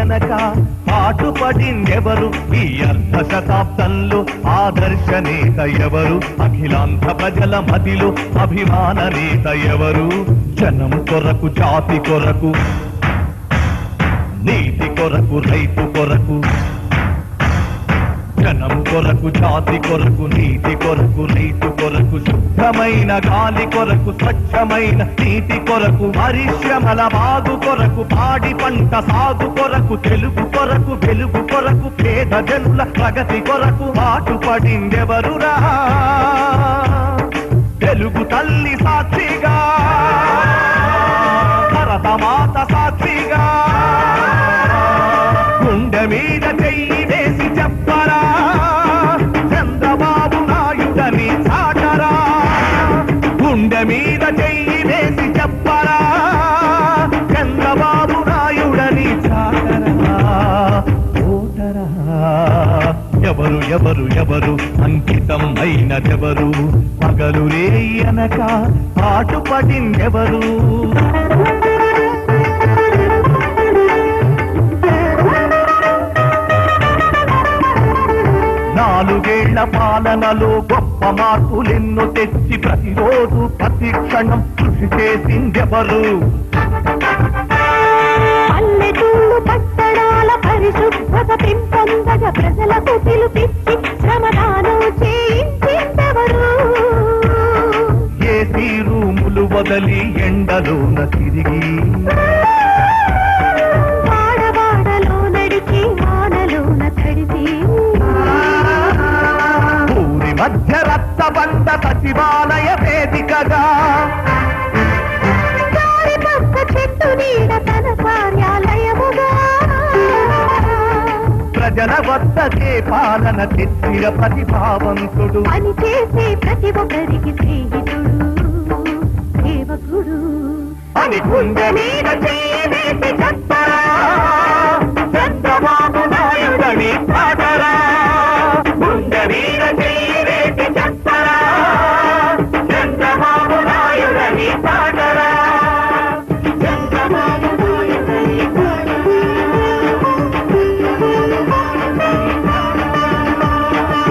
అనక పాటుపడిందెవరు ఈ అర్ధ శతాబ్దంలో ఆదర్శ నేత ఎవరు అఖిలాంధ్ర ప్రజల మదిలో అభిమాన నేత ఎవరు జనం కొరకు జాతి కొరకు నీతి కొరకు రైతు కొరకు జనం కొరకు జాతి కొరకు నీతి కొరకు రైతు కొరకు శుద్ధమైన గాలి కొరకు స్వచ్ఛమైన నీతి కొరకు పరిశ్రమల బాగు కొరకు పాడి పంట సాగు కొరకు తెలుగు కొరకు వెలుగు కొరకు పేద జనుల ప్రగతి కొరకు పాటుపడిందెవరురా తెలుగు తల్లి సాక్షిగా భరతమాత సాక్షిగా గుండె మీద చెయ్యి వేసి చెప్పరా చంద్రబాబు నాయుడని చాటరా గుండె మీద చెయ్యి వేసి చెప్పరా చంద్రబాబు నాయుడని చాటరా ఓటరా ఎవరు ఎవరు ఎవరు అంకితం అయినదెవరు పగలు రేయి అనక పాటుపడిందెవరు నాలుగేళ్ల పాలనలో గొప్ప మార్పులెన్నో తెచ్చి ప్రతిరోజు ప్రతి క్షణం కృషి చేసిందెవరు పల్లెటూళ్ళు పట్టణాల పరిశుభ్రత పెంపొందగా ప్రజలకు పిలుపిచ్చి శ్రమదానం చేయించిందెవరు ఏసీ రూములు వదలి ఎండలోన తిరిగి వాడవాడలో నడిచి వానలోన తడిసి ఊరి మధ్య రక్తబండ సచివాలయ వేదికగా పక్క చెట్టు నీడ తన కార్యాలయముగా ప్రజల వద్దకే పాలన తెచ్చిన ప్రతిభావంతుడు పని చేసే ప్రతి ఒక్కరికి స్నేహితుడు సేవకుడు అని గుండె మీద చెయ్యి వేసి చెప్పరా చంద్రబాబు నాయుడని పాటరా గుండె మీద